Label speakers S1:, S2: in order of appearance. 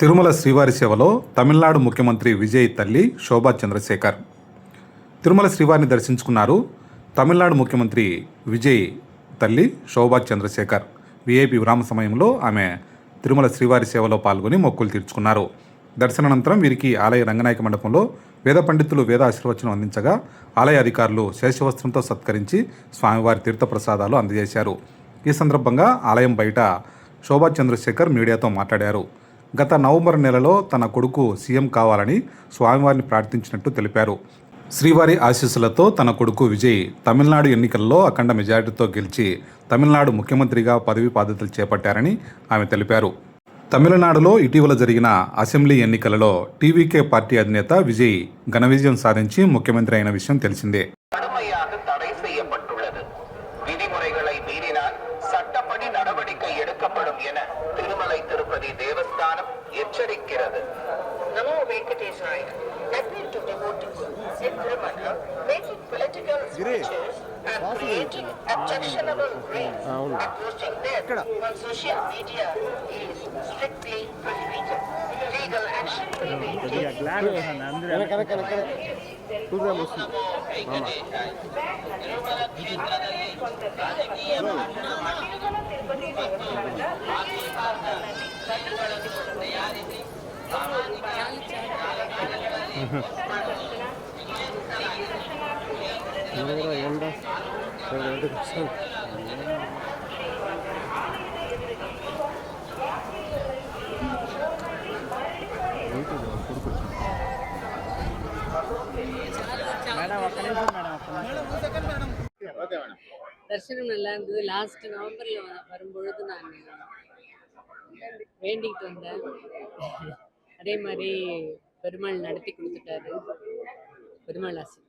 S1: తిరుమల శ్రీవారి సేవలో తమిళనాడు ముఖ్యమంత్రి విజయ్ తల్లి శోభా చంద్రశేఖర్ తిరుమల శ్రీవారిని దర్శించుకున్నారు. తమిళనాడు ముఖ్యమంత్రి విజయ్ తల్లి శోభా చంద్రశేఖర్ విఐపి విరామ సమయంలో ఆమె తిరుమల శ్రీవారి సేవలో పాల్గొని మొక్కులు తీర్చుకున్నారు. దర్శనానంతరం వీరికి ఆలయ రంగనాయక మండపంలో వేద పండితులు వేద ఆశీర్వచనం అందించగా ఆలయ అధికారులు శేషవస్త్రంతో సత్కరించి స్వామివారి తీర్థప్రసాదాలు అందజేశారు. ఈ సందర్భంగా ఆలయం బయట శోభా చంద్రశేఖర్ మీడియాతో మాట్లాడారు. గత నవంబర్ నెలలో తన కొడుకు సీఎం కావాలని స్వామివారిని ప్రార్థించినట్టు తెలిపారు. శ్రీవారి ఆశీస్సులతో తన కొడుకు విజయ్ తమిళనాడు ఎన్నికల్లో అఖండ మెజారిటీతో గెలిచి తమిళనాడు ముఖ్యమంత్రిగా పదవి బాధ్యతలు చేపట్టారని ఆమె తెలిపారు. తమిళనాడులో ఇటీవల జరిగిన అసెంబ్లీ ఎన్నికలలో టీవీకే పార్టీ అధినేత విజయ్ ఘన విజయం సాధించి ముఖ్యమంత్రి అయిన విషయం తెలిసిందే.
S2: விதிமுறைகளை மீறினால் சட்டப்படி நடவடிக்கை எடுக்கப்படும் என திருமலை திருப்பதி தேவஸ்தானம் எச்சரிக்கிறது. நமோ வெங்கடேசாய. Appeal to devotees in Tirumala, making political speeches and creating objectionable reels and posting them on social media is strictly prohibited. Legal action will be taken.
S3: தரிசனம் நல்லா இருந்தது. லாஸ்ட் நவம்பர்ல வரும்பொழுது நான் வேண்டிக்கிட்டு வந்தேன். அதே மாதிரி பெருமாள் நடத்தி கொடுத்துட்டாரு. பெருமாள் ஆசை.